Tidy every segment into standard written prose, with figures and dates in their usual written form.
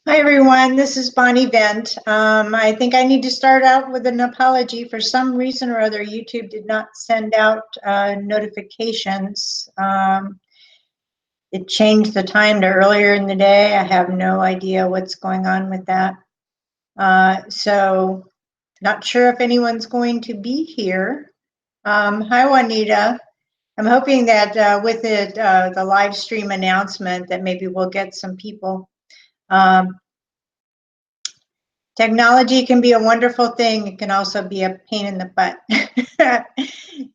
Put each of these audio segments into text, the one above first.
Hi everyone, this is Bonnie Vent. I think I need to start out with an apology. For some reason or other, YouTube did not send out notifications. It changed the time to earlier in the day. I have no idea what's going on with that. So not sure if anyone's going to be here. Hi Juanita. I'm hoping that with it, the live stream announcement that maybe we'll get some people. Technology can be a wonderful thing. It can also be a pain in the butt. And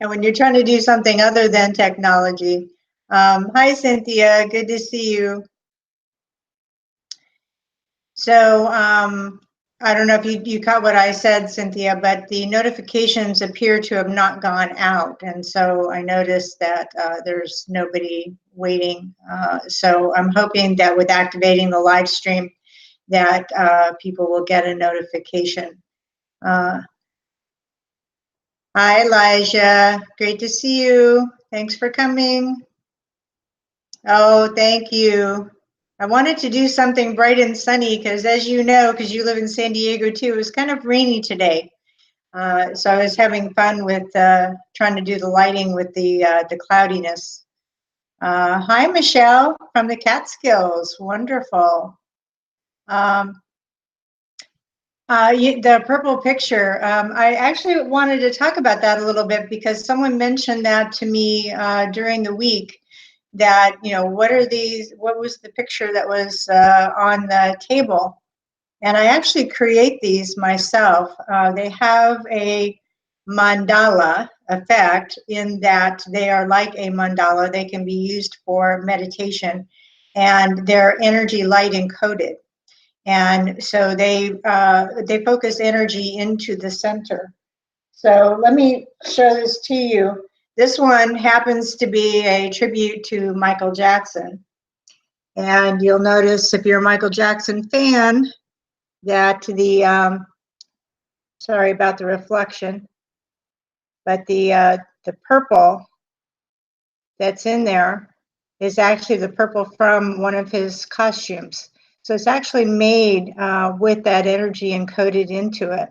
when you're trying to do something other than technology. Hi, Cynthia. Good to see you. So I don't know if you caught what I said, Cynthia, but the notifications appear to have not gone out. And so I noticed that there's nobody waiting. So I'm hoping that with activating the live stream, that people will get a notification. Hi, Elijah. Great to see you. Thanks for coming. Oh, thank you. I wanted to do something bright and sunny because, as you know, because you live in San Diego too, it was kind of rainy today. So I was having fun with trying to do the lighting with the cloudiness. Hi, Michelle from the Catskills. Wonderful. The purple picture, I actually wanted to talk about that a little bit because someone mentioned that to me during the week, that, you know, what was the picture that was on the table? And I actually create these myself. They have a mandala effect in that they are like a mandala. They can be used for meditation, and they're energy light encoded. And so they focus energy into the center. So let me show this to you. This one happens to be a tribute to Michael Jackson. And you'll notice, if you're a Michael Jackson fan, that the, sorry about the reflection, but the purple that's in there is actually the purple from one of his costumes. So it's actually made with that energy encoded into it.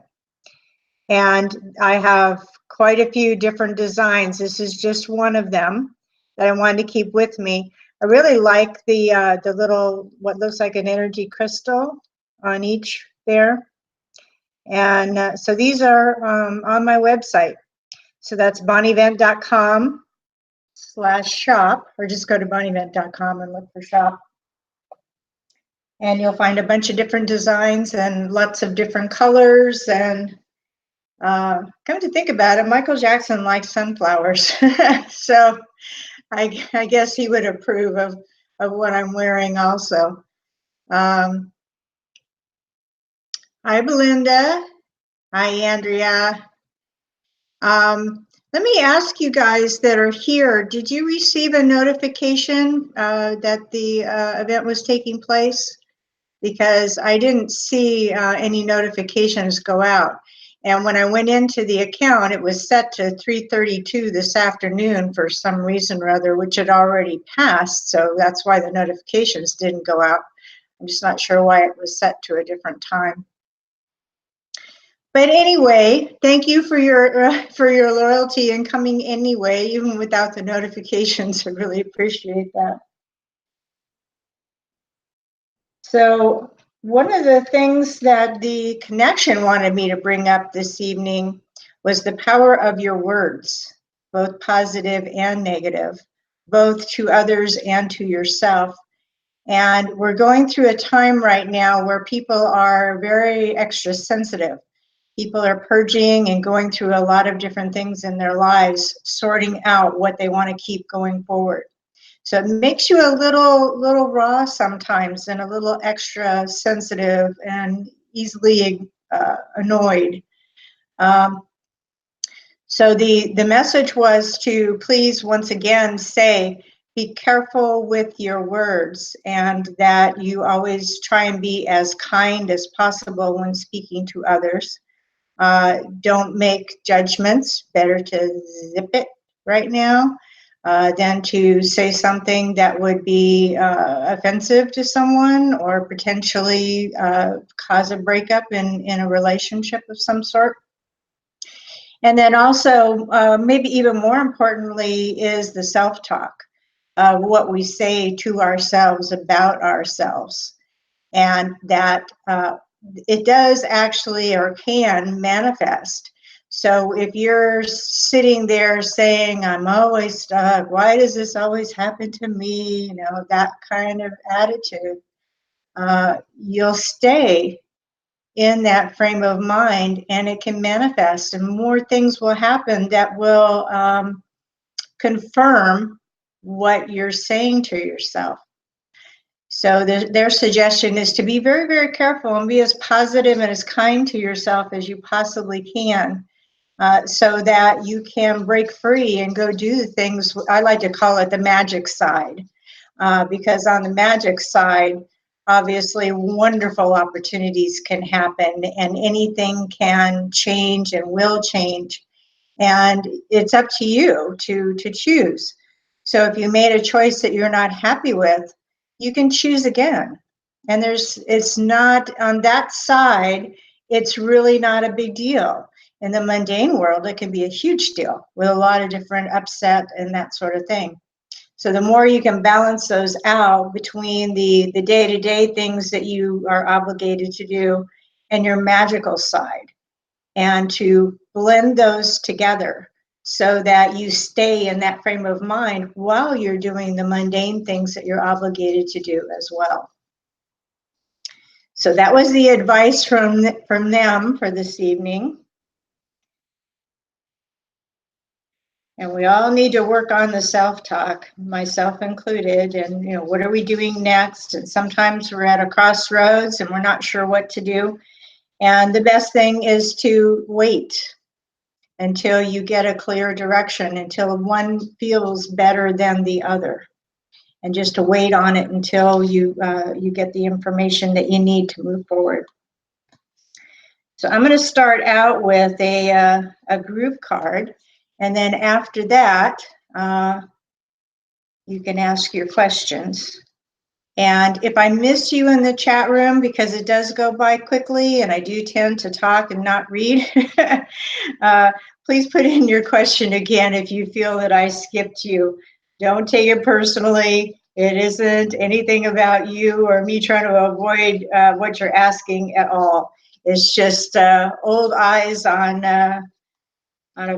And I have quite a few different designs. This is just one of them that I wanted to keep with me. I really like the little, what looks like an energy crystal on each there. And so these are on my website. So that's bonnievent.com/shop, or just go to bonnievent.com and look for shop. And you'll find a bunch of different designs and lots of different colors. And come to think about it, Michael Jackson likes sunflowers. So I guess he would approve of what I'm wearing also. Hi, Belinda. Hi, Andrea. Let me ask you guys that are here, did you receive a notification that the event was taking place? Because I didn't see any notifications go out. And when I went into the account, it was set to 3:32 this afternoon for some reason or other, which had already passed. So that's why the notifications didn't go out. I'm just not sure why it was set to a different time. But anyway, thank you for your loyalty and coming anyway, even without the notifications. I really appreciate that. So one of the things that the connection wanted me to bring up this evening was the power of your words, both positive and negative, both to others and to yourself. And we're going through a time right now where people are very extra sensitive. People are purging and going through a lot of different things in their lives, sorting out what they want to keep going forward. So it makes you a little raw sometimes and a little extra sensitive and easily annoyed. So the message was to please once again say, be careful with your words, and that you always try and be as kind as possible when speaking to others. Don't make judgments. Better to zip it right now. than to say something that would be offensive to someone or potentially cause a breakup in a relationship of some sort. And then also, maybe even more importantly, is the self-talk, what we say to ourselves about ourselves. And that it does actually or can manifest. So if you're sitting there saying, I'm always stuck, why does this always happen to me? You know, that kind of attitude, you'll stay in that frame of mind and it can manifest and more things will happen that will confirm what you're saying to yourself. So their suggestion is to be very, very careful and be as positive and as kind to yourself as you possibly can, so that you can break free and go do the things. I like to call it the magic side, because on the magic side, obviously wonderful opportunities can happen and anything can change and will change. And it's up to you to choose. So if you made a choice that you're not happy with, you can choose again. And it's not on that side, it's really not a big deal. In the mundane world, it can be a huge deal with a lot of different upset and that sort of thing. So the more you can balance those out between the day-to-day things that you are obligated to do and your magical side, and to blend those together so that you stay in that frame of mind while you're doing the mundane things that you're obligated to do as well. So that was the advice from them for this evening. And we all need to work on the self-talk, myself included, and you know, what are we doing next? And sometimes we're at a crossroads and we're not sure what to do. And the best thing is to wait until you get a clear direction, until one feels better than the other, and just to wait on it until you get the information that you need to move forward. So I'm going to start out with a group card, and then after that, you can ask your questions. And if I miss you in the chat room, because it does go by quickly and I do tend to talk and not read, please put in your question again if you feel that I skipped you. Don't take it personally. It isn't anything about you or me trying to avoid what you're asking at all. It's just old eyes on a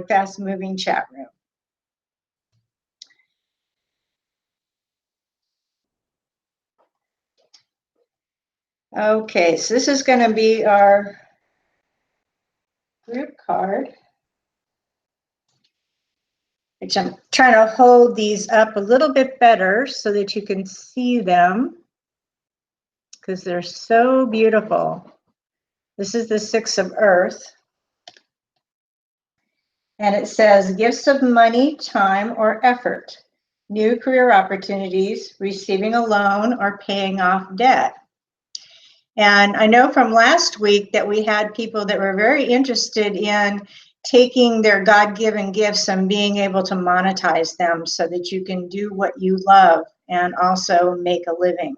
fast-moving chat room. Okay, so this is going to be our group card, which I'm trying to hold these up a little bit better so that you can see them because they're so beautiful. This is the Six of Earth. And it says gifts of money, time, or effort, new career opportunities, receiving a loan, or paying off debt. And I know from last week that we had people that were very interested in taking their God-given gifts and being able to monetize them so that you can do what you love and also make a living.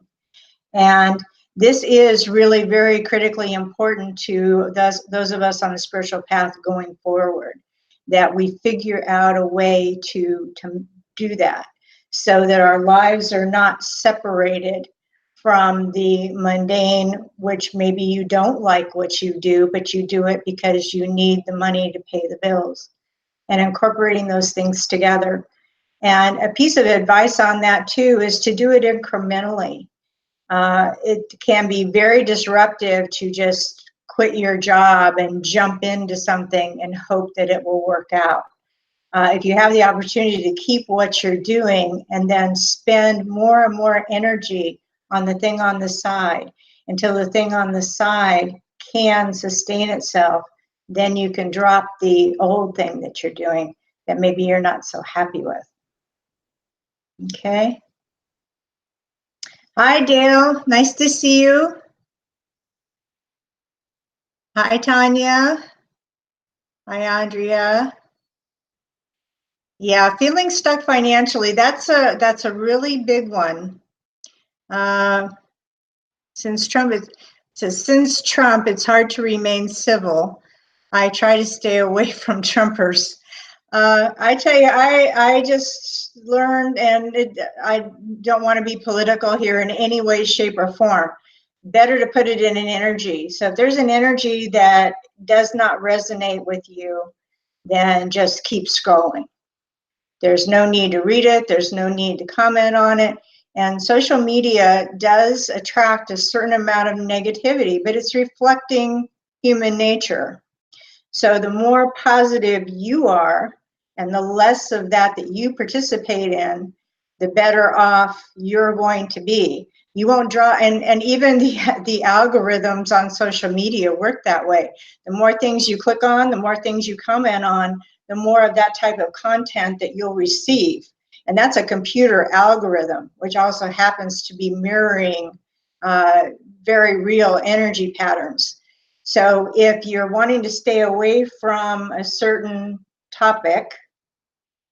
And this is really very critically important to those of us on the spiritual path going forward, that we figure out a way to do that so that our lives are not separated from the mundane, which maybe you don't like what you do, but you do it because you need the money to pay the bills, and incorporating those things together. And a piece of advice on that too is to do it incrementally. It can be very disruptive to just quit your job and jump into something and hope that it will work out. If you have the opportunity to keep what you're doing and then spend more and more energy on the thing on the side until the thing on the side can sustain itself, then you can drop the old thing that you're doing that maybe you're not so happy with. Okay. Hi, Dale. Nice to see you. Hi, Tanya. Hi, Andrea. Yeah, feeling stuck financially, that's a really big one. Uh, since Trump since Trump, it's hard to remain civil. I try to stay away from Trumpers. I tell you, I just learned, and I don't want to be political here in any way, shape, or form. Better to put it in an energy. So if there's an energy that does not resonate with you, then just keep scrolling. There's no need to read it. There's no need to comment on it. And social media does attract a certain amount of negativity, but it's reflecting human nature. So the more positive you are and the less of that you participate in, the better off you're going to be. You won't draw, and even the algorithms on social media work that way. The more things you click on, the more things you comment on, the more of that type of content that you'll receive. And that's a computer algorithm, which also happens to be mirroring very real energy patterns. So if you're wanting to stay away from a certain topic,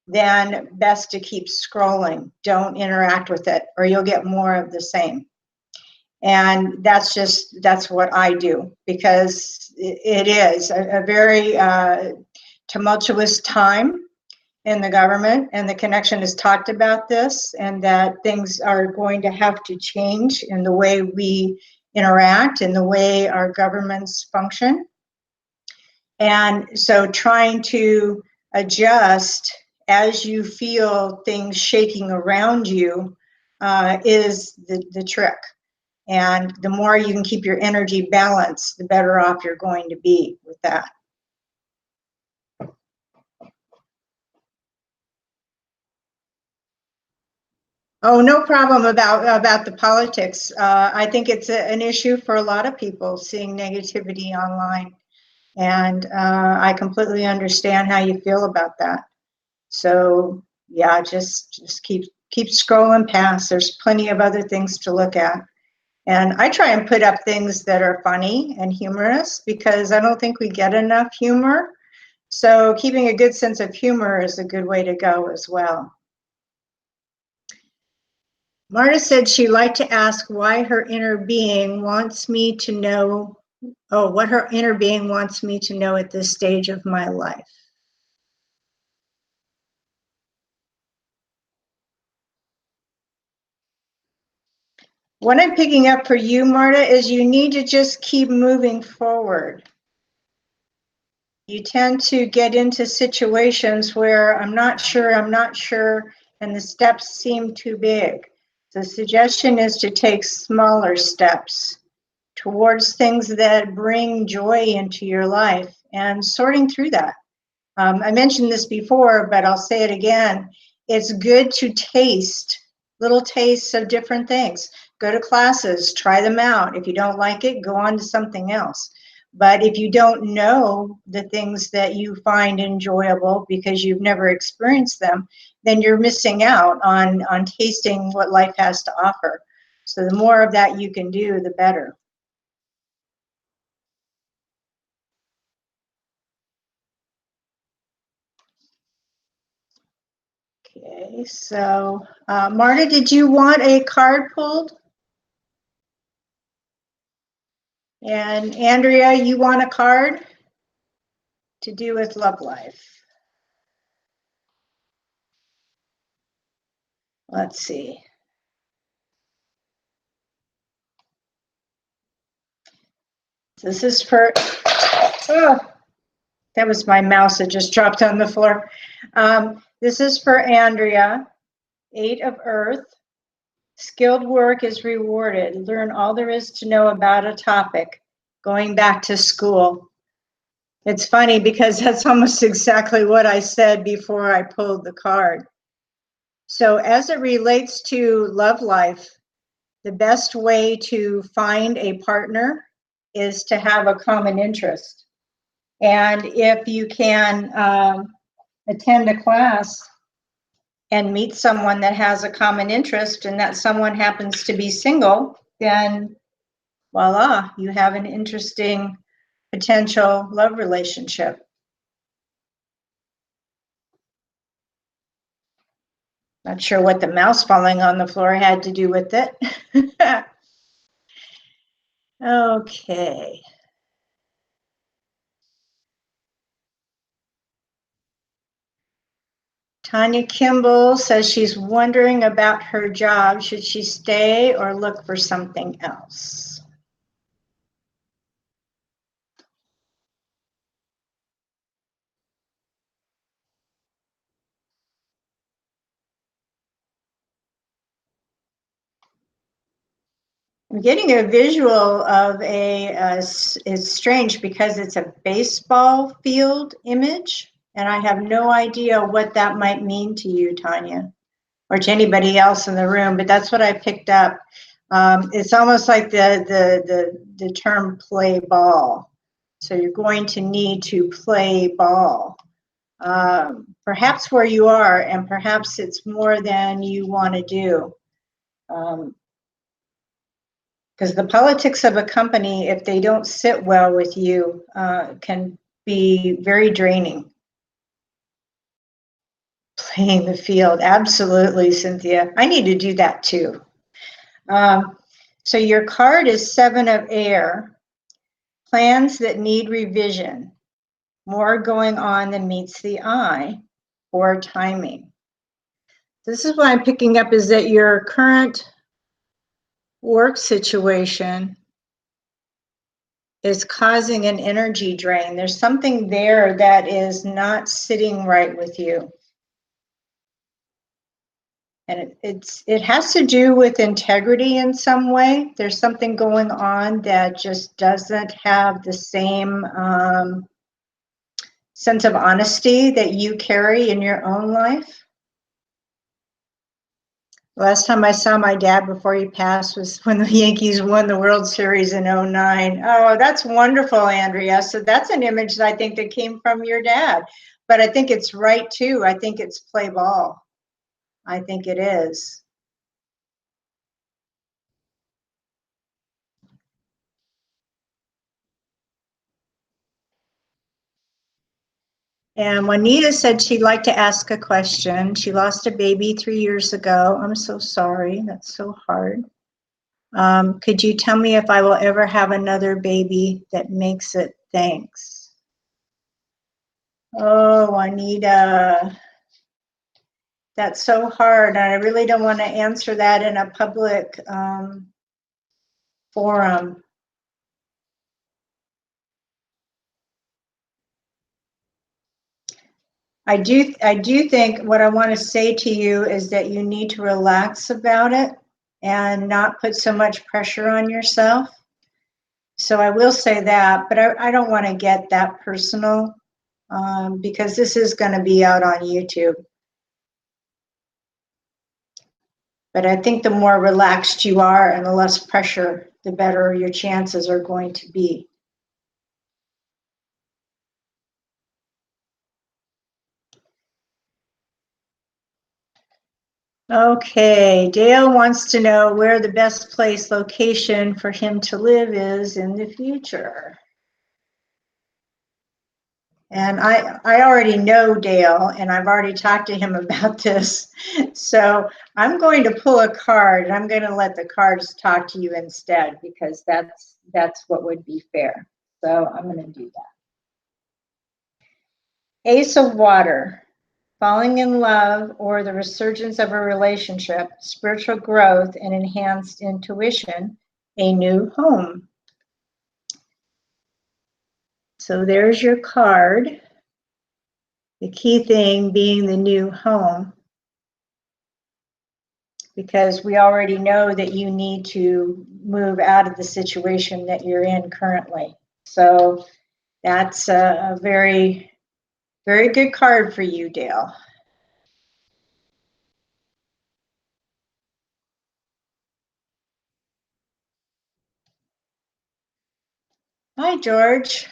then best to keep scrolling. Don't interact with it, or you'll get more of the same. And that's what I do, because it is a very tumultuous time in the government, and the connection has talked about this, and that things are going to have to change in the way we interact, in the way our governments function. And so trying to adjust as you feel things shaking around you is the trick. And the more you can keep your energy balanced, the better off you're going to be with that. Oh, no problem about the politics. I think it's an issue for a lot of people, seeing negativity online. And I completely understand how you feel about that. So yeah, just keep scrolling past. There's plenty of other things to look at. And I try and put up things that are funny and humorous, because I don't think we get enough humor. So keeping a good sense of humor is a good way to go as well. Marta said she'd like to ask why her inner being wants me to know, what her inner being wants me to know at this stage of my life. What I'm picking up for you, Marta, is you need to just keep moving forward. You tend to get into situations where I'm not sure, and the steps seem too big. The suggestion is to take smaller steps towards things that bring joy into your life, and sorting through that. I mentioned this before, but I'll say it again. It's good to taste little tastes of different things. Go to classes, try them out. If you don't like it, go on to something else. But if you don't know the things that you find enjoyable because you've never experienced them, then you're missing out on tasting what life has to offer. So the more of that you can do, the better. Okay, so Marta, did you want a card pulled? And Andrea, you want a card to do with love life? Let's see. This is for, oh, that was my mouse that just dropped on the floor. This is for Andrea, 8 of Earth. Skilled work is rewarded. Learn all there is to know about a topic. Going back to school. It's funny because that's almost exactly what I said before I pulled the card. So as it relates to love life, the best way to find a partner is to have a common interest. And if you can attend a class and meet someone that has a common interest, and that someone happens to be single, then voila, you have an interesting potential love relationship. Not sure what the mouse falling on the floor had to do with it. Okay. Tanya Kimball says she's wondering about her job. Should she stay or look for something else? I'm getting a visual of it's strange because it's a baseball field image, and I have no idea what that might mean to you, Tanya, or to anybody else in the room, but that's what I picked up. It's almost like the term play ball. So you're going to need to play ball, perhaps where you are, and perhaps it's more than you want to do. Because the politics of a company, if they don't sit well with you, can be very draining. Playing the field, absolutely, Cynthia. I need to do that too. So your card is 7 of air, plans that need revision, more going on than meets the eye, or timing. This is what I'm picking up, is that your current work situation is causing an energy drain. There's something there that is not sitting right with you. And it has to do with integrity in some way. There's something going on that just doesn't have the same sense of honesty that you carry in your own life. Last time I saw my dad before he passed was when the Yankees won the World Series in '09. Oh, that's wonderful, Andrea. So that's an image that I think that came from your dad. But I think it's right, too. I think it's play ball. I think it is. And Juanita said she'd like to ask a question. She lost a baby 3 years ago. I'm so sorry. That's so hard. Could you tell me if I will ever have another baby that makes it? Thanks. Oh, Juanita, that's so hard. And I really don't want to answer that in a public forum. I do think what I want to say to you is that you need to relax about it and not put so much pressure on yourself. So I will say that, but I don't want to get that personal because this is going to be out on YouTube. But I think the more relaxed you are and the less pressure, the better your chances are going to be. Okay, Dale wants to know where the best place location for him to live is in the future. And I already know Dale, and I've already talked to him about this. So I'm going to pull a card, and I'm going to let the cards talk to you instead, because that's what would be fair. So I'm going to do that. Ace of Water, falling in love or the resurgence of a relationship, spiritual growth and enhanced intuition, a new home. So there's your card. The key thing being the new home, because we already know that you need to move out of the situation that you're in currently. So that's a very, very good card for you, Dale. Hi, George.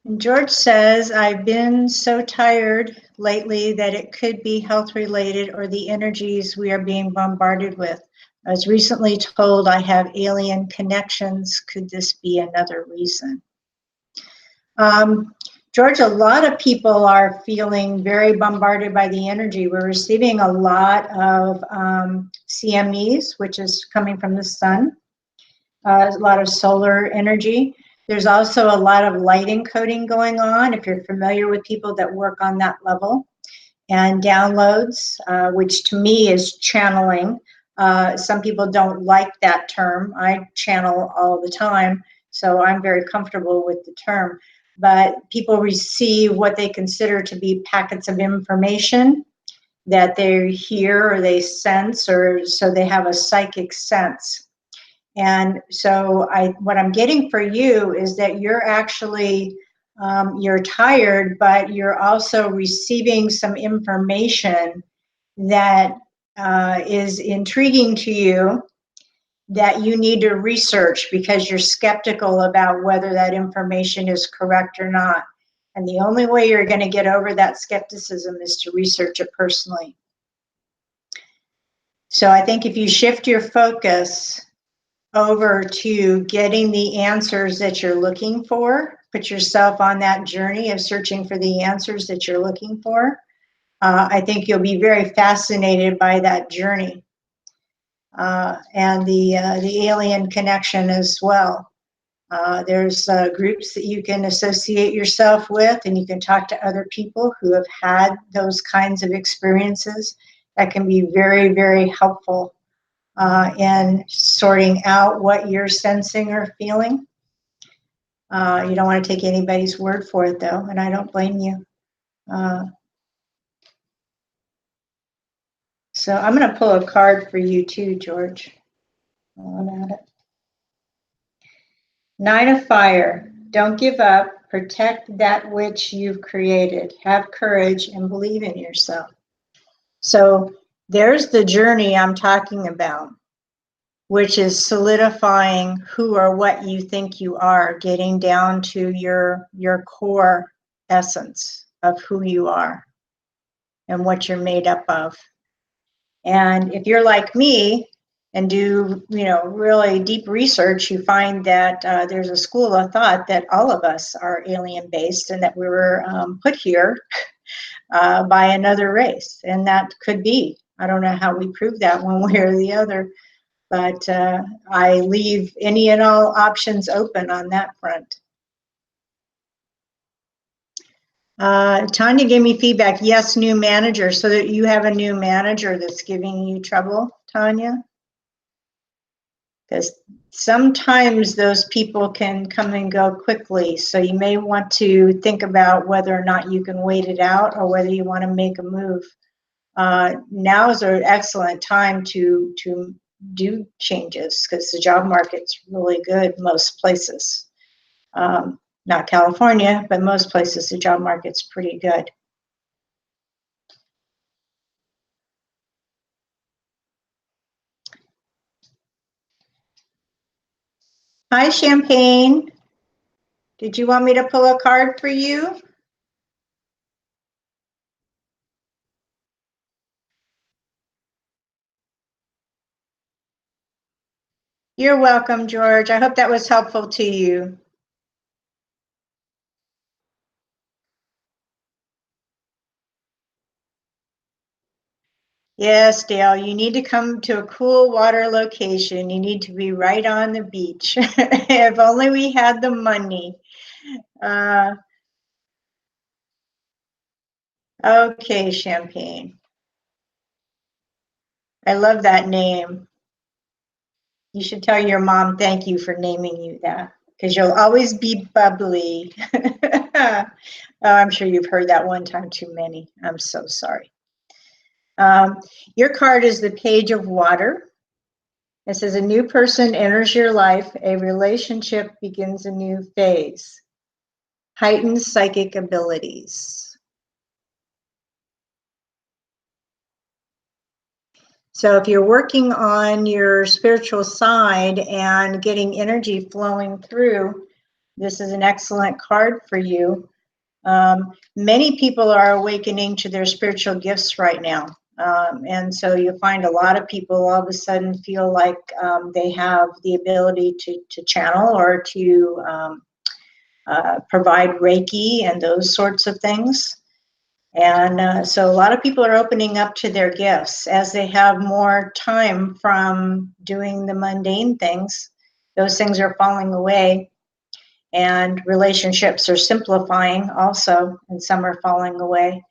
And George says, I've been so tired lately that it could be health related or the energies we are being bombarded with. I was recently told I have alien connections. Could this be another reason? George, a lot of people are feeling very bombarded by the energy. We're receiving a lot of CMEs, which is coming from the sun, a lot of solar energy. There's also a lot of light encoding going on, if you're familiar with people that work on that level, and downloads, which to me is channeling. Some people don't like that term. I channel all the time, so I'm very comfortable with the term. But people receive what they consider to be packets of information that they hear or they sense, or so they have a psychic sense. And so what I'm getting for you is that you're actually, you're tired, but you're also receiving some information that is intriguing to you, that you need to research because you're skeptical about whether that information is correct or not. And the only way you're going to get over that skepticism is to research it personally. So I think if you shift your focus over to getting the answers that you're looking for, put yourself on that journey of searching for the answers that you're looking for, I think you'll be very fascinated by that journey. And the alien connection as well. There's groups that you can associate yourself with, and you can talk to other people who have had those kinds of experiences. That can be very, very helpful in sorting out what you're sensing or feeling. You don't want to take anybody's word for it, though, and I don't blame you. So I'm going to pull a card for you too, George, while I'm at it. Nine of Fire. Don't give up. Protect that which you've created. Have courage and believe in yourself. So there's the journey I'm talking about, which is solidifying who or what you think you are, getting down to your core essence of who you are and what you're made up of. And if you're like me and do, really deep research, you find that there's a school of thought that all of us are alien-based and that we were put here by another race. And that could be. I don't know how we prove that one way or the other, but I leave any and all options open on that front. Tanya gave me feedback. Yes, new manager. So that you have a new manager that's giving you trouble, Tanya? Because sometimes those people can come and go quickly. So you may want to think about whether or not you can wait it out or whether you want to make a move. Now is an excellent time to do changes because the job market's really good most places. Not California, but most places the job market's pretty good. Hi, Champagne. Did you want me to pull a card for you? You're welcome, George. I hope that was helpful to you. Yes, Dale, you need to come to a cool water location. You need to be right on the beach. If only we had the money. Okay, Champagne. I love that name. You should tell your mom thank you for naming you that, because you'll always be bubbly. Oh, I'm sure you've heard that one time too many. I'm so sorry. Your card is the Page of Water. It says a new person enters your life. A relationship begins a new phase. Heightened psychic abilities. So if you're working on your spiritual side and getting energy flowing through, this is an excellent card for you. Many people are awakening to their spiritual gifts right now. And so you'll find a lot of people all of a sudden feel like they have the ability to channel or to provide Reiki and those sorts of things. And so a lot of people are opening up to their gifts as they have more time from doing the mundane things. Those things are falling away, and relationships are simplifying also, and some are falling away.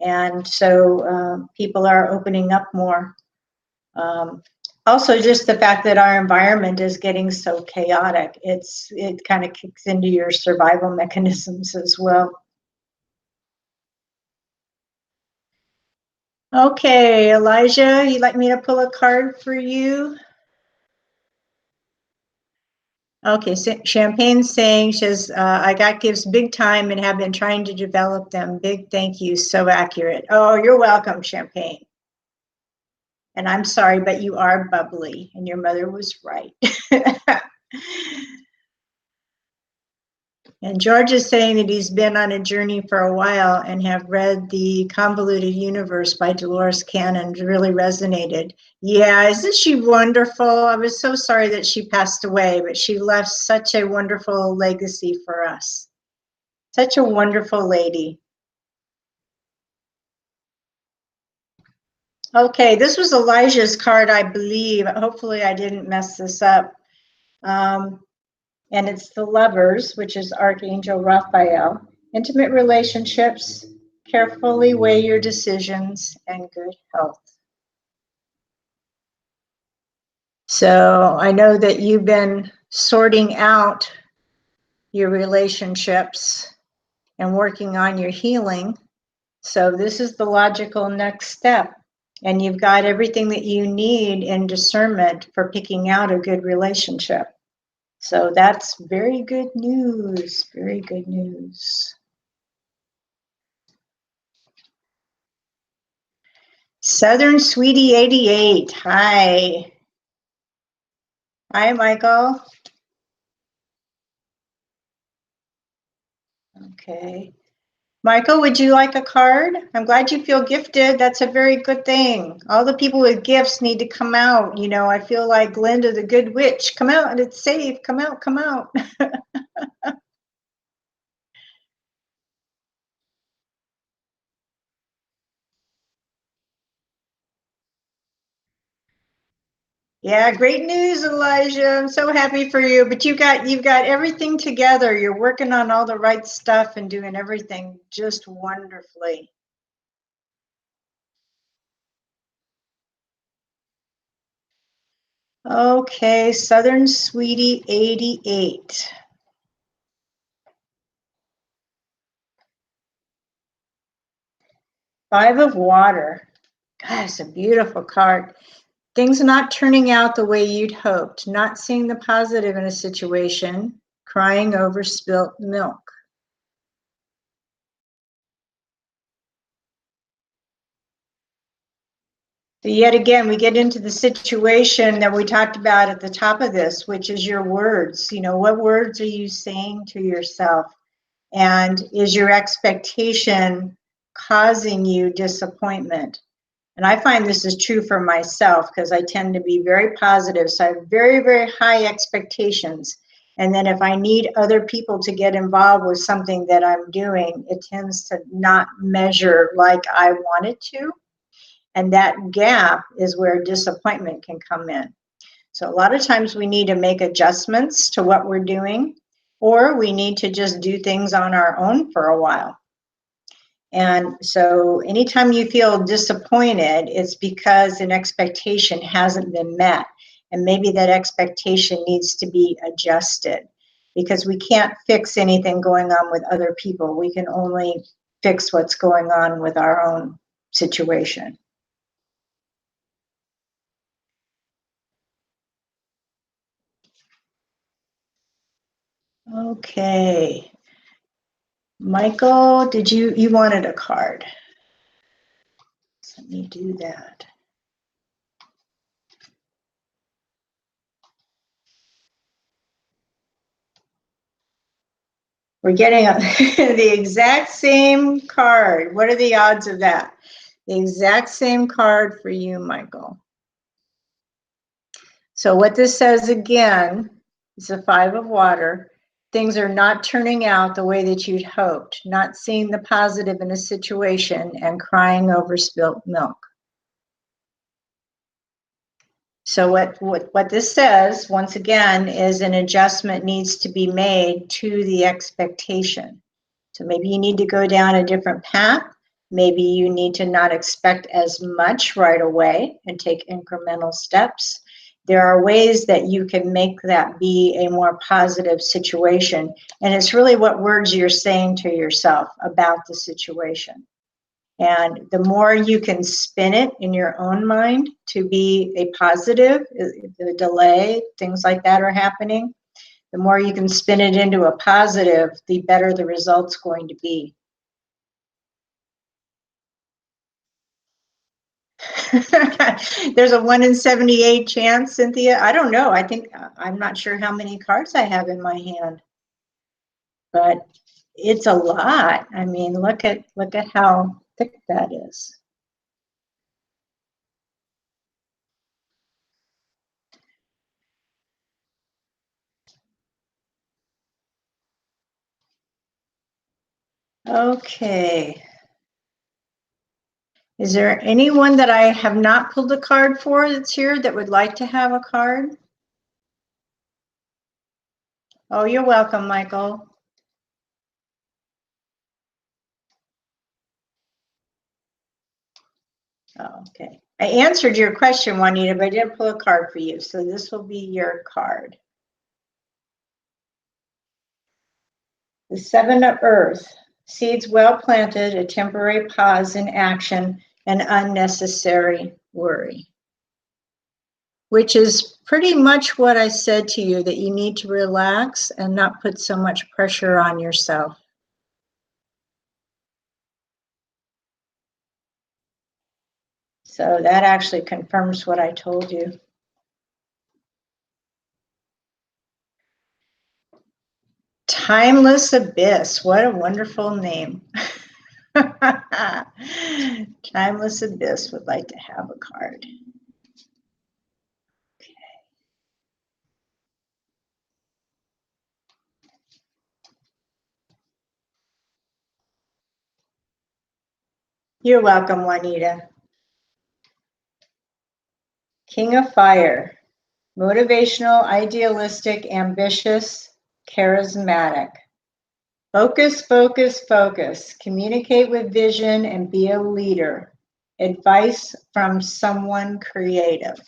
And so people are opening up more. Also, just the fact that our environment is getting so chaotic, it kind of kicks into your survival mechanisms as well. Okay, Elijah, you'd like me to pull a card for you? Okay, Champagne's saying, she says, I got gifts big time and have been trying to develop them. Big thank you, so accurate. Oh, you're welcome, Champagne. And I'm sorry, but you are bubbly, and your mother was right. And George is saying that he's been on a journey for a while and have read The Convoluted Universe by Dolores Cannon. Really resonated. Yeah, isn't she wonderful? I was so sorry that she passed away, but she left such a wonderful legacy for us. Such a wonderful lady. Okay, this was Elijah's card, I believe. Hopefully I didn't mess this up. And it's the Lovers, which is Archangel Raphael. Intimate relationships, carefully weigh your decisions, and good health. So I know that you've been sorting out your relationships and working on your healing. So this is the logical next step. And you've got everything that you need in discernment for picking out a good relationship. So that's very good news, very good news. Southern Sweetie 88, hi. Hi, Michael. Okay. Michael, would you like a card? I'm glad you feel gifted. That's a very good thing. All the people with gifts need to come out. You know, I feel like Glinda the Good Witch. Come out and it's safe. Come out, come out. Yeah, great news, Elijah. I'm so happy for you. But you've got everything together. You're working on all the right stuff and doing everything just wonderfully. Okay, Southern Sweetie 88. Five of Water. God, it's a beautiful card. Things not turning out the way you'd hoped, not seeing the positive in a situation, crying over spilt milk. So yet again, we get into the situation that we talked about at the top of this, which is your words. You know, what words are you saying to yourself? And is your expectation causing you disappointment? And I find this is true for myself because I tend to be very positive. So I have very, very high expectations. And then if I need other people to get involved with something that I'm doing, it tends to not measure like I want it to. And that gap is where disappointment can come in. So a lot of times we need to make adjustments to what we're doing, or we need to just do things on our own for a while. And so anytime you feel disappointed, it's because an expectation hasn't been met. And maybe that expectation needs to be adjusted, because we can't fix anything going on with other people. We can only fix what's going on with our own situation. Okay. Michael, did you wanted a card? Let me do that. We're getting the exact same card. What are the odds of that? The exact same card for you, Michael. So what this says again is the Five of Water. things are not turning out the way that you'd hoped, not seeing the positive in a situation, and crying over spilt milk. So what this says, once again, is an adjustment needs to be made to the expectation. So maybe you need to go down a different path. Maybe you need to not expect as much right away and take incremental steps. There are ways that you can make that be a more positive situation. And it's really what words you're saying to yourself about the situation. And the more you can spin it in your own mind to be a positive, the delay, things like that are happening, the more you can spin it into a positive, the better the result's going to be. There's a 1 in 78 chance, Cynthia. I don't know. I think I'm not sure how many cards I have in my hand, but it's a lot. I mean, look at how thick that is. Okay. Is there anyone that I have not pulled a card for that's here that would like to have a card? Oh, you're welcome, Michael. Oh, okay. I answered your question, Juanita, but I didn't pull a card for you. So this will be your card. The 7 of Earth. Seeds well planted, a temporary pause in action, and unnecessary worry. Which is pretty much what I said to you, that you need to relax and not put so much pressure on yourself. So that actually confirms what I told you. Timeless Abyss. What a wonderful name. Timeless Abyss would like to have a card. Okay. You're welcome, Juanita. King of Fire. Motivational, idealistic, ambitious, charismatic. Focus, focus, focus. Communicate with vision and be a leader. Advice from someone creative.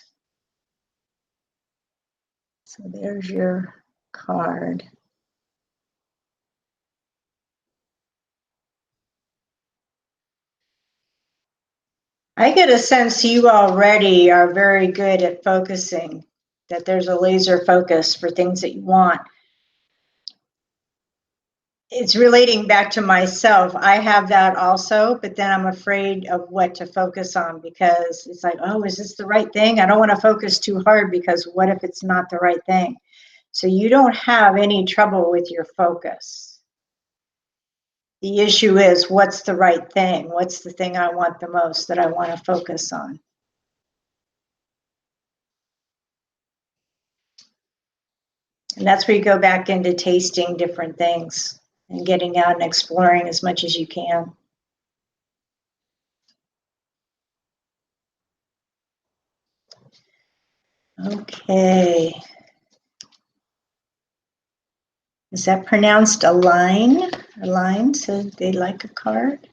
So there's your card. I get a sense you already are very good at focusing, that there's a laser focus for things that you want. It's relating back to myself. I have that also, but then I'm afraid of what to focus on because it's like, oh, is this the right thing? I don't want to focus too hard because what if it's not the right thing? So you don't have any trouble with your focus. The issue is, what's the right thing? What's the thing I want the most that I want to focus on? And that's where you go back into tasting different things and getting out and exploring as much as you can. Okay. Is that pronounced Align? Align said they'd like a card.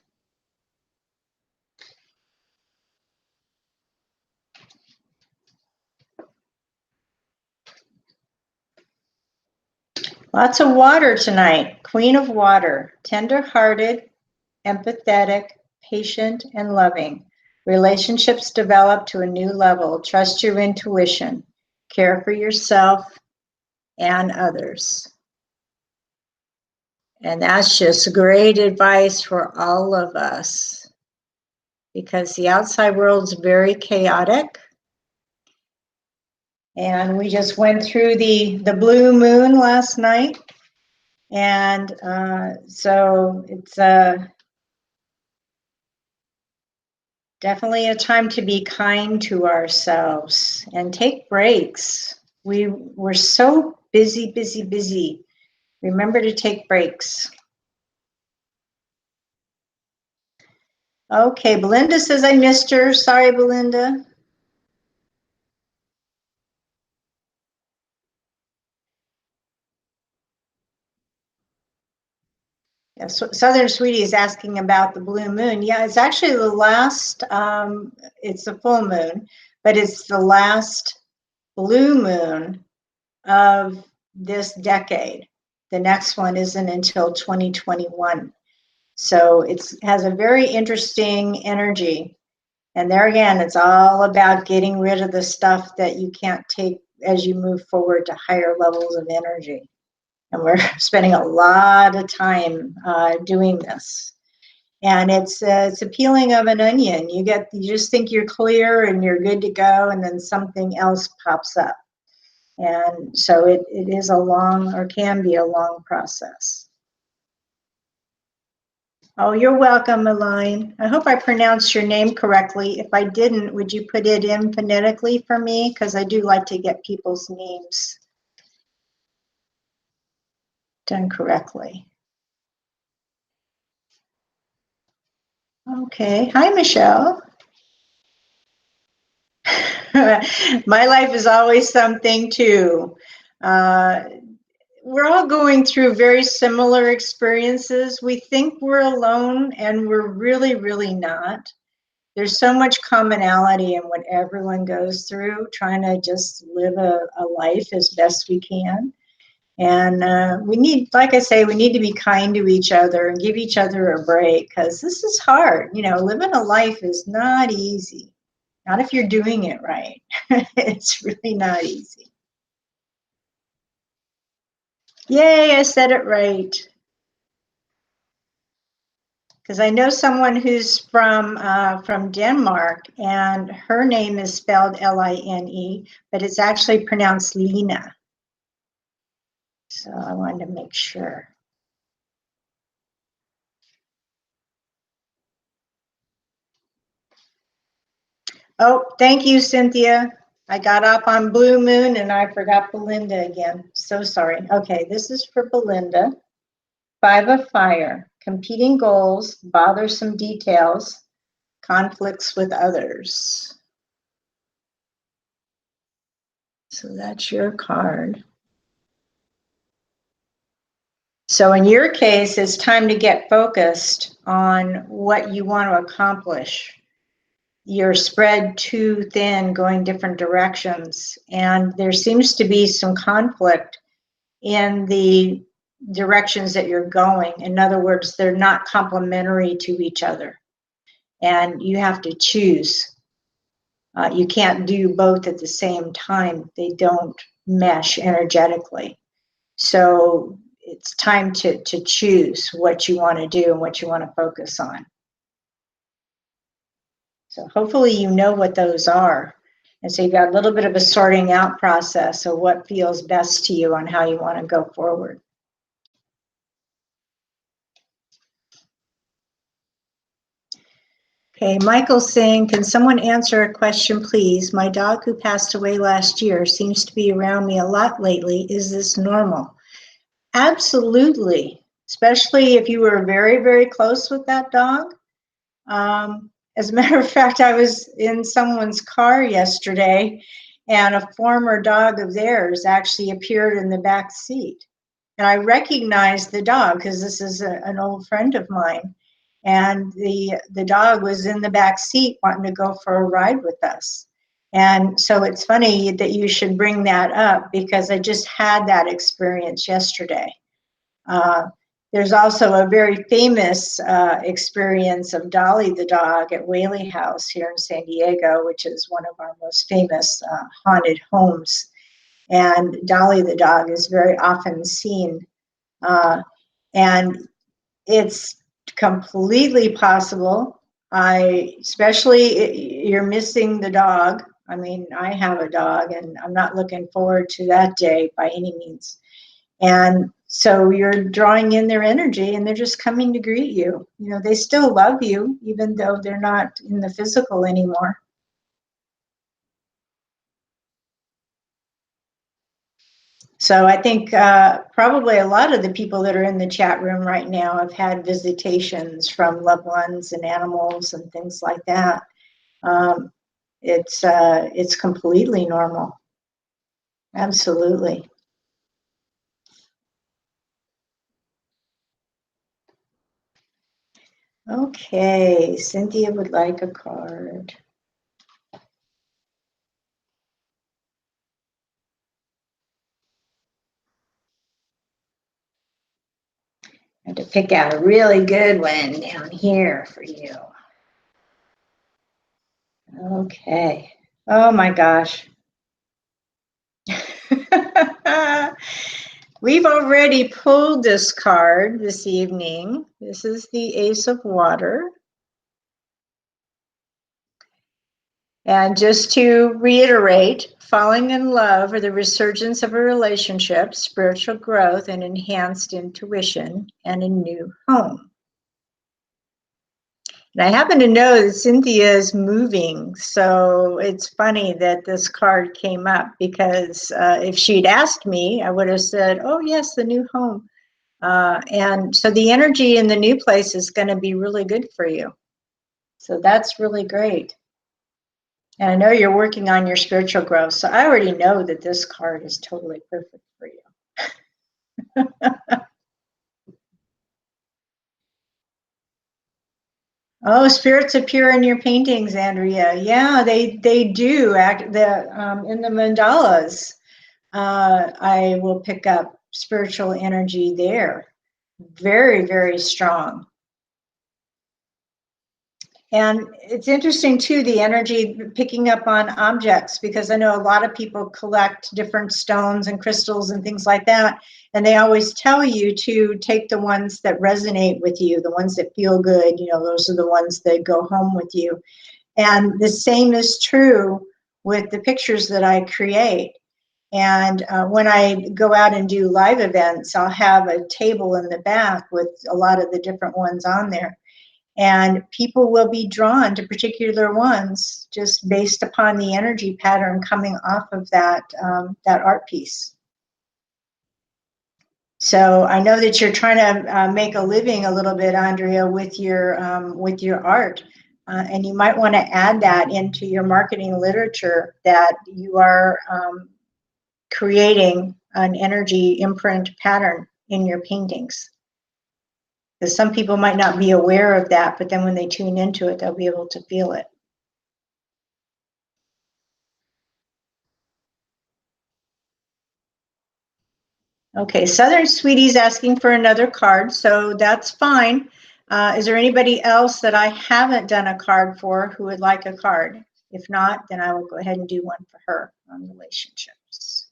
Lots of water tonight. Queen of Water. Tender-hearted, empathetic, patient, and loving. Relationships develop to a new level. Trust your intuition. Care for yourself and others. And that's just great advice for all of us because the outside world's very chaotic. And we just went through the blue moon last night. And so it's definitely a time to be kind to ourselves and take breaks. We're so busy, busy, busy Remember to take breaks. Okay, Belinda says I missed her. Sorry, Belinda. Yeah, Southern Sweetie is asking about the blue moon. Yeah, it's actually the last, it's a full moon, but it's the last blue moon of this decade. The next one isn't until 2021. So it has a very interesting energy. And there again, it's all about getting rid of the stuff that you can't take as you move forward to higher levels of energy. And we're spending a lot of time doing this. And it's a peeling of an onion. You just think you're clear and you're good to go, and then something else pops up. And so it is a long, or can be a long process. Oh, you're welcome, Elaine. I hope I pronounced your name correctly. If I didn't, would you put it in phonetically for me? Because I do like to get people's names done correctly. Okay. Hi, Michelle. My life is always something too. We're all going through very similar experiences. We think we're alone, and we're really, really not. There's so much commonality in what everyone goes through, trying to just live a life as best we can. And we need, like I say, we need to be kind to each other and give each other a break, because this is hard. You know, living a life is not easy. Not if you're doing it right. It's really not easy. Yay, I said it right. Because I know someone who's from Denmark, and her name is spelled L-I-N-E, but it's actually pronounced Lena. So I wanted to make sure. Oh, thank you, Cynthia. I got off on Blue Moon and I forgot Belinda again. So sorry. Okay, this is for Belinda. 5 of Fire, competing goals, bothersome details, conflicts with others. So that's your card. So in your case, it's time to get focused on what you want to accomplish. You're spread too thin, going different directions, and there seems to be some conflict in the directions that you're going. In other words, they're not complementary to each other, and you have to choose. You can't do both at the same time. They don't mesh energetically. So it's time to choose what you want to do and what you want to focus on. So hopefully you know what those are. And so you've got a little bit of a sorting out process of what feels best to you on how you want to go forward. Okay, Michael's saying, can someone answer a question, please? My dog who passed away last year seems to be around me a lot lately. Is this normal? Absolutely, especially if you were very, very close with that dog. As a matter of fact, I was in someone's car yesterday, and a former dog of theirs actually appeared in the back seat. And I recognized the dog because this is an old friend of mine. And the dog was in the back seat wanting to go for a ride with us. And so it's funny that you should bring that up, because I just had that experience yesterday. There's also a very famous experience of Dolly the dog at Whaley House here in San Diego, which is one of our most famous haunted homes. And Dolly the dog is very often seen. And it's completely possible. Especially you're missing the dog. I mean, I have a dog, and I'm not looking forward to that day by any means. And so you're drawing in their energy, and they're just coming to greet you. You know, they still love you, even though they're not in the physical anymore. So I think probably a lot of the people that are in the chat room right now have had visitations from loved ones and animals and things like that. It's completely normal. Absolutely. Okay, Cynthia would like a card. I had to pick out a really good one down here for you. Okay. Oh my gosh. We've already pulled this card this evening. This is the Ace of Water. And just to reiterate, falling in love or the resurgence of a relationship, spiritual growth, and enhanced intuition, and a new home. And I happen to know that Cynthia is moving, so it's funny that this card came up because if she'd asked me, I would have said, oh yes, the new home. And so the energy in the new place is going to be really good for you. So that's really great. And I know you're working on your spiritual growth, so I already know that this card is totally perfect for you. Oh, spirits appear in your paintings, Andrea. Yeah, they do. In the mandalas, I will pick up spiritual energy there. Very, very strong. And it's interesting too, the energy picking up on objects, because I know a lot of people collect different stones and crystals and things like that. And they always tell you to take the ones that resonate with you, the ones that feel good, those are the ones that go home with you. And the same is true with the pictures that I create. And when I go out and do live events, I'll have a table in the back with a lot of the different ones on there. And people will be drawn to particular ones just based upon the energy pattern coming off of that art piece. So I know that you're trying to make a living a little bit, Andrea, with your art, and you might want to add that into your marketing literature, that you are creating an energy imprint pattern in your paintings. Because some people might not be aware of that, but then when they tune into it, they'll be able to feel it. Okay, Southern Sweetie's asking for another card, so that's fine. Is there anybody else that I haven't done a card for who would like a card? If not, then I will go ahead and do one for her on relationships.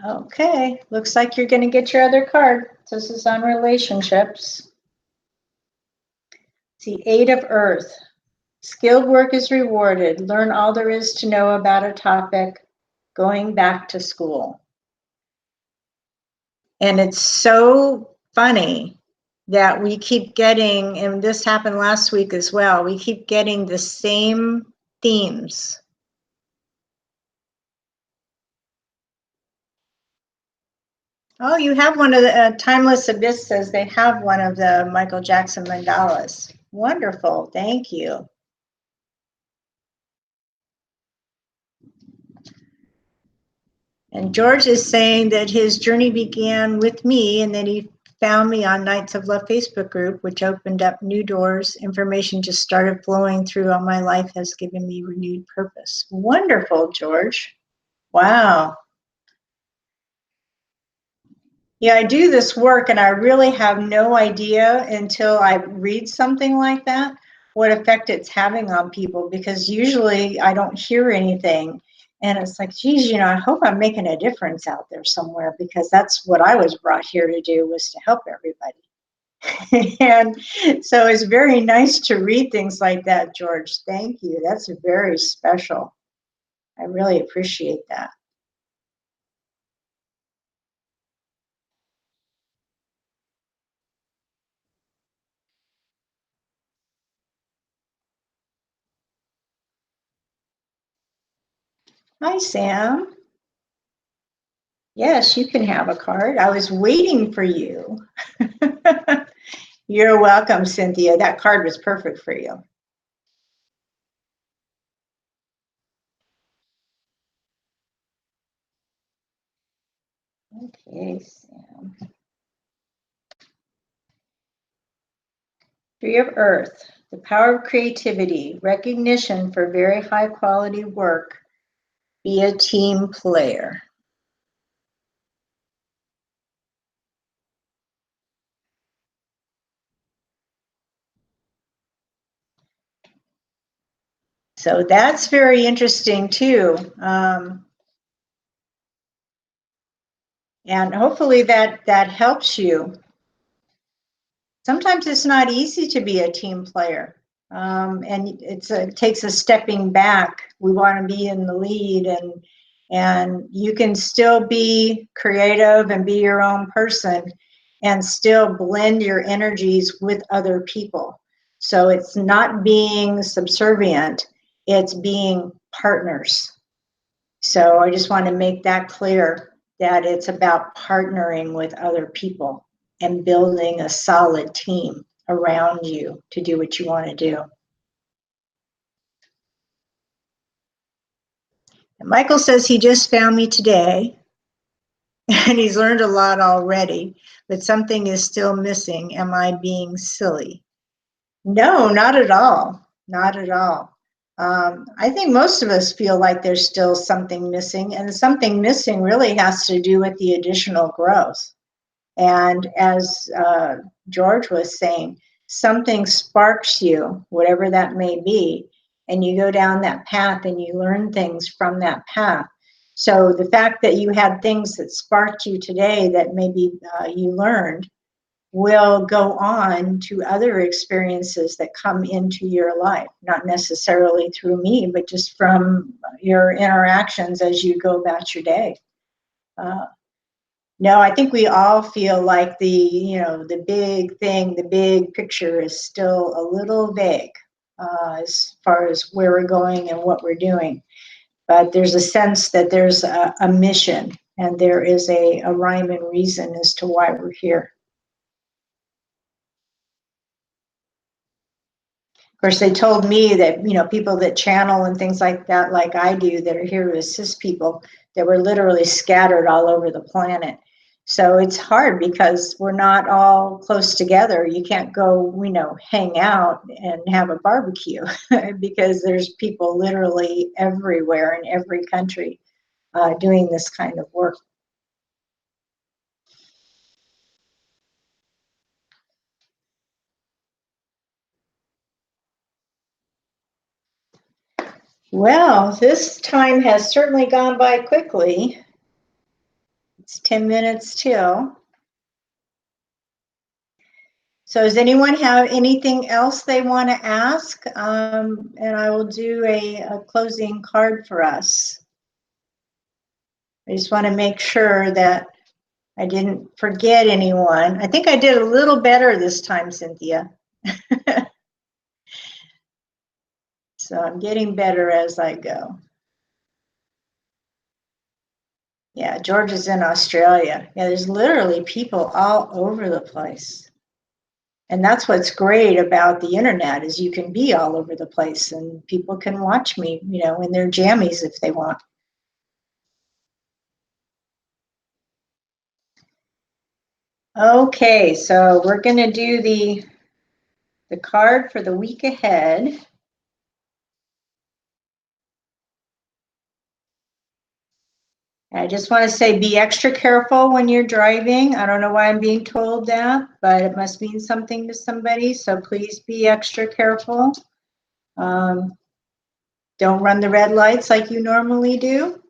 Okay, looks like you're going to get your other card. This is on relationships. It's the Eight of Earth. Skilled work is rewarded. Learn all there is to know about a topic. Going back to school. And it's so funny that we keep getting, and this happened last week as well, we keep getting the same themes. Oh, you have one of the Timeless Abyss says they have one of the Michael Jackson mandalas. Wonderful, thank you. And George is saying that his journey began with me and that he found me on Knights of Love Facebook group, which opened up new doors. Information just started flowing through. All my life has given me renewed purpose. Wonderful, George. Wow. Yeah, I do this work and I really have no idea until I read something like that what effect it's having on people, because usually I don't hear anything. And it's like, geez, I hope I'm making a difference out there somewhere, because that's what I was brought here to do, was to help everybody. And so it's very nice to read things like that, George. Thank you. That's very special. I really appreciate that. Hi, Sam. Yes, you can have a card. I was waiting for you. You're welcome, Cynthia. That card was perfect for you. Okay, Sam. Tree of Earth, the power of creativity, recognition for very high quality work. Be a team player. So that's very interesting too. And hopefully that helps you. Sometimes it's not easy to be a team player. And it takes a stepping back. We want to be in the lead, and you can still be creative and be your own person and still blend your energies with other people. So it's not being subservient, it's being partners. So I just want to make that clear, that it's about partnering with other people and building a solid team around you to do what you want to do. And Michael says he just found me today and he's learned a lot already, but something is still missing. Am I being silly? No, not at all. Not at all. I think most of us feel like there's still something missing, and something missing really has to do with the additional growth. And as George was saying, something sparks you, whatever that may be, and you go down that path and you learn things from that path. So the fact that you had things that sparked you today that maybe you learned will go on to other experiences that come into your life, not necessarily through me, but just from your interactions as you go about your day. No, I think we all feel like the big thing, the big picture is still a little vague as far as where we're going and what we're doing. But there's a sense that there's a mission and there is a rhyme and reason as to why we're here. Of course, they told me that, people that channel and things like that, like I do, that are here to assist people, that were literally scattered all over the planet. So it's hard because we're not all close together. You can't go, hang out and have a barbecue because there's people literally everywhere in every country doing this kind of work. Well, this time has certainly gone by quickly. It's 10 minutes till. So does anyone have anything else they want to ask? And I will do a closing card for us. I just want to make sure that I didn't forget anyone. I think I did a little better this time, Cynthia. So I'm getting better as I go. Yeah, George is in Australia. Yeah, there's literally people all over the place. And that's what's great about the internet, is you can be all over the place and people can watch me, in their jammies if they want. Okay, so we're going to do the card for the week ahead. I just want to say, be extra careful when you're driving. I don't know why I'm being told that, but it must mean something to somebody. So please be extra careful. Don't run the red lights like you normally do.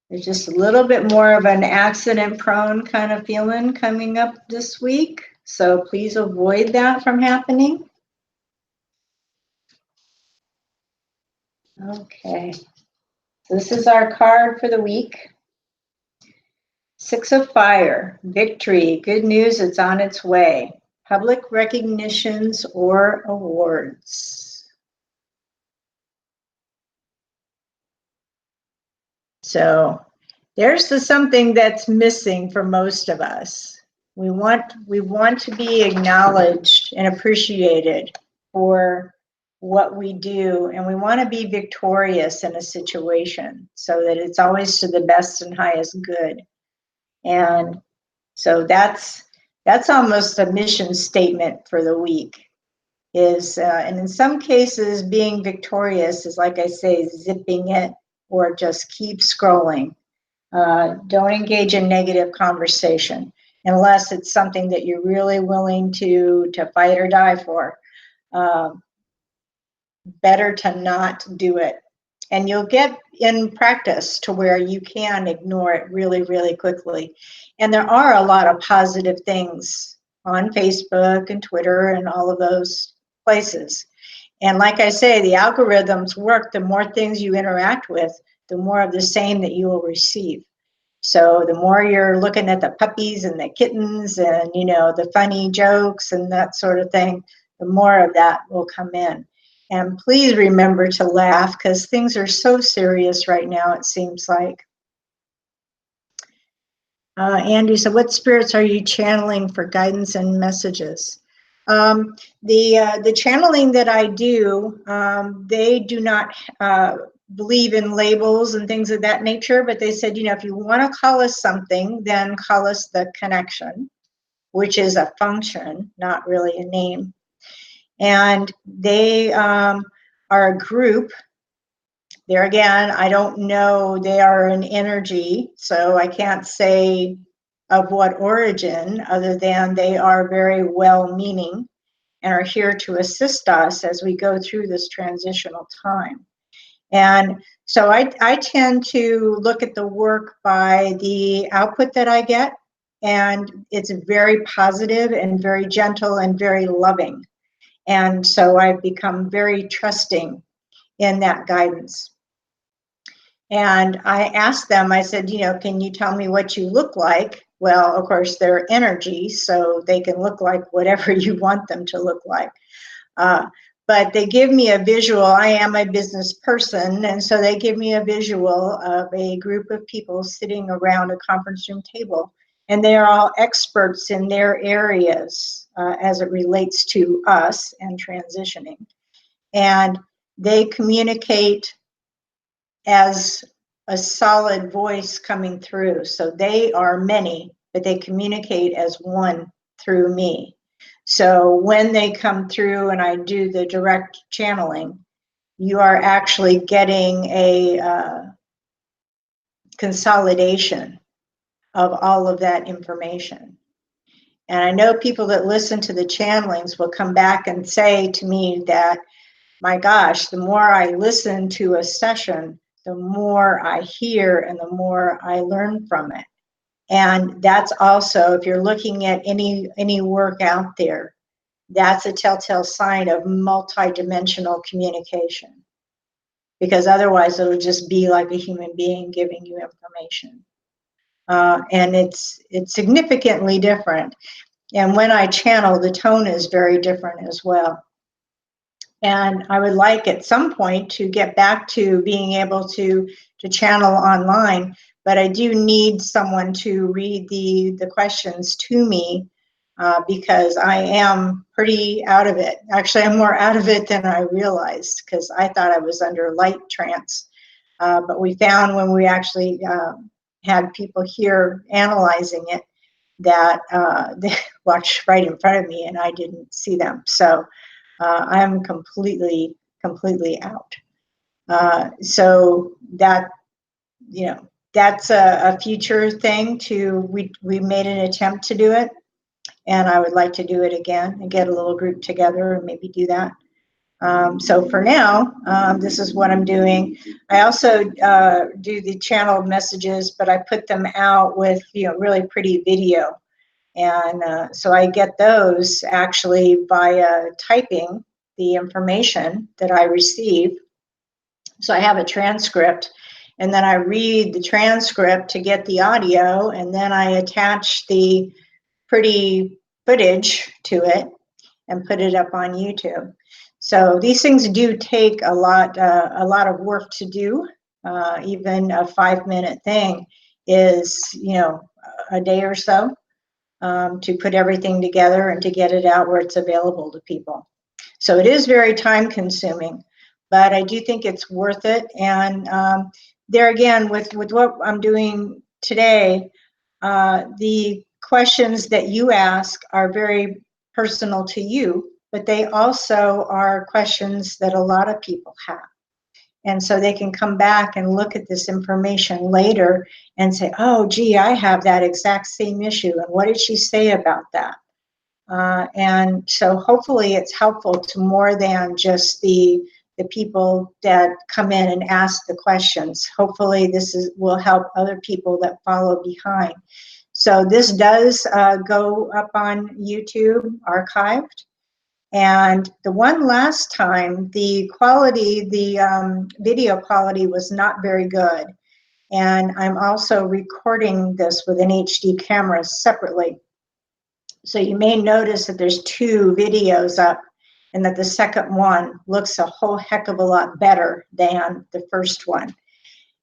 There's just a little bit more of an accident-prone kind of feeling coming up this week. So please avoid that from happening. Okay, so this is our card for the week. Six of Fire, victory, good news, it's on its way. public recognitions or awards. So there's something that's missing for most of us. We want to be acknowledged and appreciated for what we do, and we want to be victorious in a situation so that it's always to the best and highest good. And so that's almost a mission statement for the week. And in some cases, being victorious is, like I say, zipping it or just keep scrolling. Don't engage in negative conversation unless it's something that you're really willing to fight or die for. Better to not do it. And you'll get in practice to where you can ignore it really, really quickly. And there are a lot of positive things on Facebook and Twitter and all of those places. And like I say, the algorithms work. The more things you interact with, the more of the same that you will receive. So the more you're looking at the puppies and the kittens and, you know, the funny jokes and that sort of thing, the more of that will come in. And please remember to laugh, because things are so serious right now, it seems like. Andy said, what spirits are you channeling for guidance and messages? The channeling that I do, they do not believe in labels and things of that nature, but they said, you know, if you want to call us something, then call us the connection, which is a function, not really a name. And they are a group. There again, I don't know, they are an energy, so I can't say of what origin, other than they are very well-meaning and are here to assist us as we go through this transitional time. And so I tend to look at the work by the output that I get, and it's very positive and very gentle and very loving. And so I've become very trusting in that guidance. And I asked them, I said, you know, can you tell me what you look like? Well, of course, they're energy, so they can look like whatever you want them to look like. But they give me a visual. I am a business person, and so they give me a visual of a group of people sitting around a conference room table, and they are all experts in their areas as it relates to us and transitioning. And they communicate as a solid voice coming through. So they are many, but they communicate as one through me. So when they come through and I do the direct channeling, you are actually getting a consolidation of all of that information. And I know people that listen to the channelings will come back and say to me that, my gosh, the more I listen to a session, the more I hear and the more I learn from it. And that's also, if you're looking at any work out there, that's a telltale sign of multidimensional communication. Because otherwise it'll just be like a human being giving you information. And it's significantly different. And when I channel, the tone is very different as well. And I would like at some point to get back to being able to channel online, but I do need someone to read the questions to me because I am pretty out of it. Actually, I'm more out of it than I realized, because I thought I was under light trance. But we found when we actually had people here analyzing it that they watched right in front of me and I didn't see them. So I'm completely out. So that, you know, that's a future thing we made an attempt to do it, and I would like to do it again and get a little group together and maybe do that. So for now, this is what I'm doing. I also do the channeled messages, but I put them out with, you know, really pretty video. And so I get those actually via typing the information that I receive. So I have a transcript, and then I read the transcript to get the audio, and then I attach the pretty footage to it and put it up on YouTube. So these things do take a lot of work to do. Even a 5-minute thing is, a day or so to put everything together and to get it out where it's available to people. So it is very time consuming, but I do think it's worth it. And there again, with what I'm doing today, the questions that you ask are very personal to you, but they also are questions that a lot of people have. And so they can come back and look at this information later and say, oh, gee, I have that exact same issue. And what did she say about that? And so hopefully it's helpful to more than just the people that come in and ask the questions. Hopefully this will help other people that follow behind. So this does go up on YouTube, archived. And the one last time, the quality, the video quality was not very good. And I'm also recording this with an HD camera separately. So you may notice that there's 2 videos up and that the second one looks a whole heck of a lot better than the first one.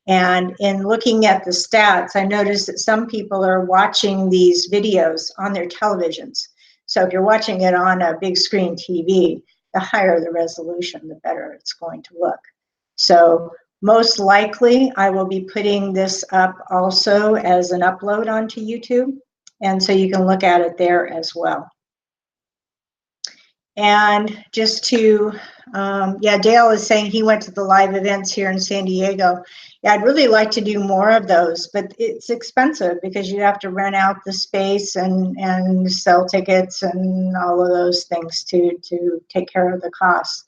And in looking at the stats, I noticed that some people are watching these videos on their televisions. So if you're watching it on a big screen TV, the higher the resolution, the better it's going to look. So most likely I will be putting this up also as an upload onto YouTube. And so you can look at it there as well. And just to, Dale is saying he went to the live events here in San Diego. Yeah, I'd really like to do more of those, but it's expensive because you have to rent out the space and sell tickets and all of those things to take care of the costs.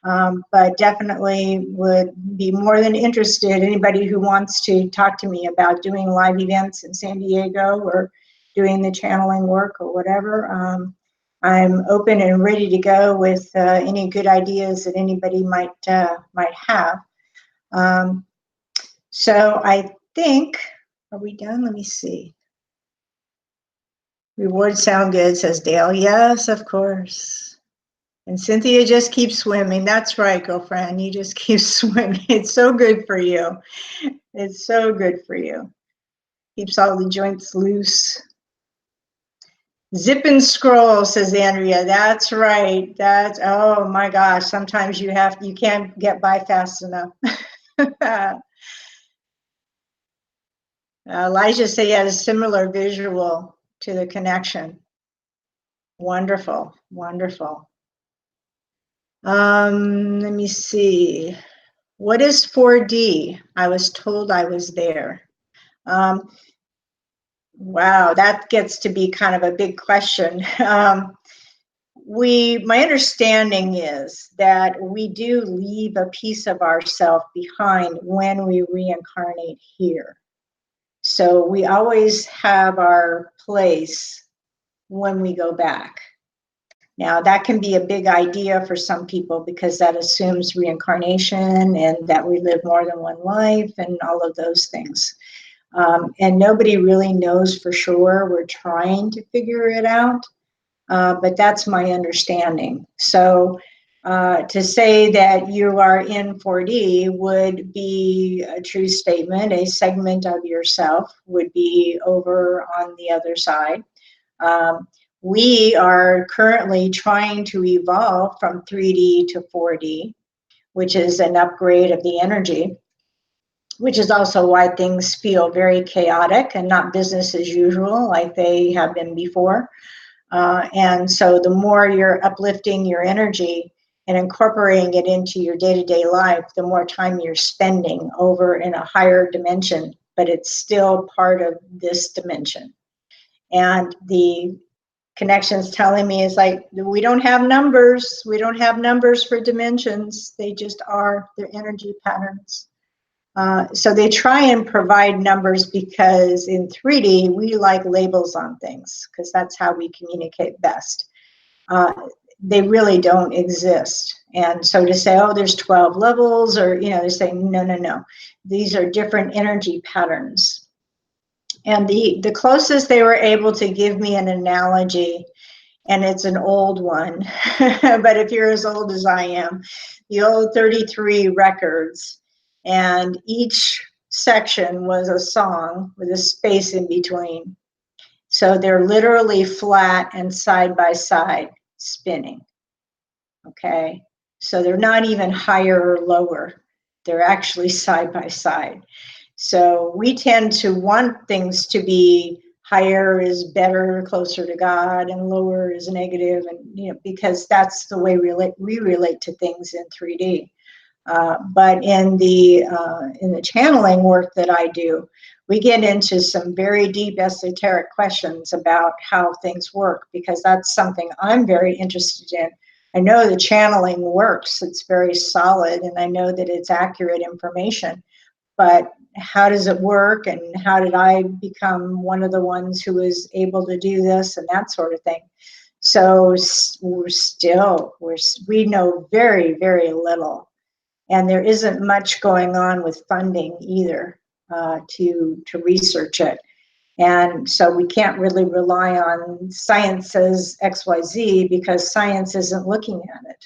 But definitely would be more than interested. Anybody who wants to talk to me about doing live events in San Diego or doing the channeling work or whatever, I'm open and ready to go with any good ideas that anybody might have. So I think, are we done? Let me see. Rewards sound good, says Dale. Yes, of course. And Cynthia just keeps swimming. That's right, girlfriend. You just keep swimming. It's so good for you. It's so good for you. Keeps all the joints loose. Zip and scroll, says Andrea. That's right. That's, oh my gosh. Sometimes you can't get by fast enough. Elijah said he had a similar visual to the connection. Wonderful, wonderful. Let me see. What is 4D? I was told I was there. Wow, that gets to be kind of a big question. My understanding is that we do leave a piece of ourself behind when we reincarnate here. So we always have our place when we go back. Now, that can be a big idea for some people because that assumes reincarnation and that we live more than one life and all of those things. And nobody really knows for sure. We're trying to figure it out, but that's my understanding. So to say that you are in 4D would be a true statement. A segment of yourself would be over on the other side. We are currently trying to evolve from 3D to 4D, which is an upgrade of the energy, which is also why things feel very chaotic and not business as usual like they have been before. And so the more you're uplifting your energy and incorporating it into your day-to-day life, the more time you're spending over in a higher dimension, but it's still part of this dimension. And the connections telling me is like, we don't have numbers. We don't have numbers for dimensions. They just are, they're energy patterns. So they try and provide numbers because in 3D, we like labels on things because that's how we communicate best. They really don't exist. And so to say, oh, there's 12 levels, or, they're saying, no. These are different energy patterns. And the closest they were able to give me an analogy and it's an old one, but if you're as old as I am, the old 33 records, and each section was a song with a space in between. So they're literally flat and side by side spinning. Okay, so they're not even higher or lower, they're actually side by side. So we tend to want things to be higher is better, closer to God, and lower is negative, and because that's the way we relate to things in 3D. But in the channeling work that I do, we get into some very deep esoteric questions about how things work, because that's something I'm very interested in. I know the channeling works, it's very solid, and I know that it's accurate information, but how does it work, and how did I become one of the ones who was able to do this, and that sort of thing. So we know very, very little, and there isn't much going on with funding either to research it. And so we can't really rely on science says XYZ, because science isn't looking at it.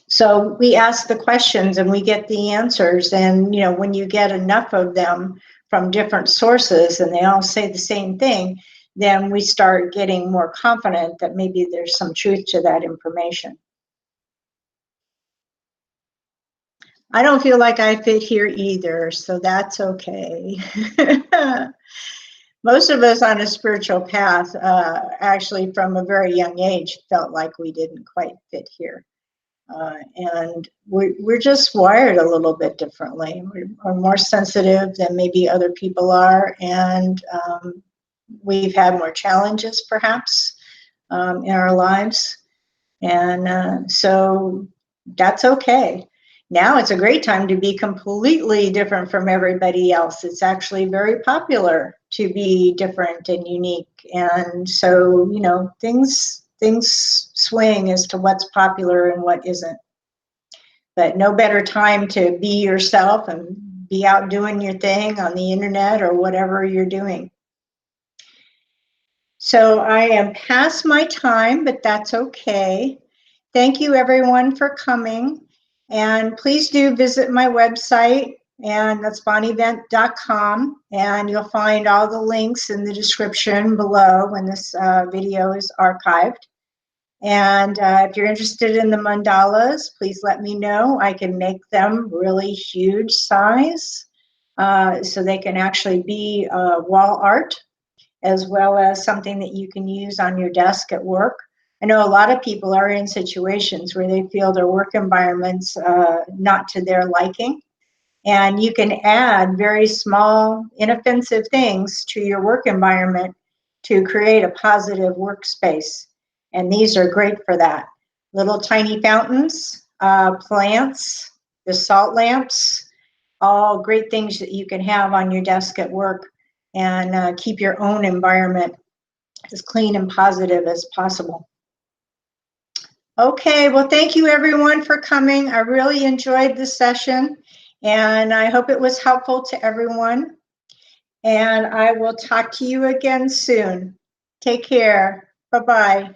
So we ask the questions and we get the answers. And, when you get enough of them from different sources and they all say the same thing, then we start getting more confident that maybe there's some truth to that information. I don't feel like I fit here either, so that's okay. Most of us on a spiritual path, actually from a very young age, felt like we didn't quite fit here. And we're just wired a little bit differently. We're more sensitive than maybe other people are, and we've had more challenges perhaps in our lives. And so that's okay. Now it's a great time to be completely different from everybody else. It's actually very popular to be different and unique. And so, things swing as to what's popular and what isn't. But no better time to be yourself and be out doing your thing on the internet or whatever you're doing. So I am past my time, but that's okay. Thank you everyone for coming. And please do visit my website, and that's bonevent.com, and you'll find all the links in the description below when this video is archived. And if you're interested in the mandalas, please let me know. I can make them really huge size so they can actually be wall art, as well as something that you can use on your desk at work. I know a lot of people are in situations where they feel their work environment's not to their liking. And you can add very small, inoffensive things to your work environment to create a positive workspace. And these are great for that. Little tiny fountains, plants, the salt lamps, all great things that you can have on your desk at work, and keep your own environment as clean and positive as possible. Okay, well, thank you everyone for coming. I really enjoyed this session, and I hope it was helpful to everyone. And I will talk to you again soon. Take care. Bye-bye.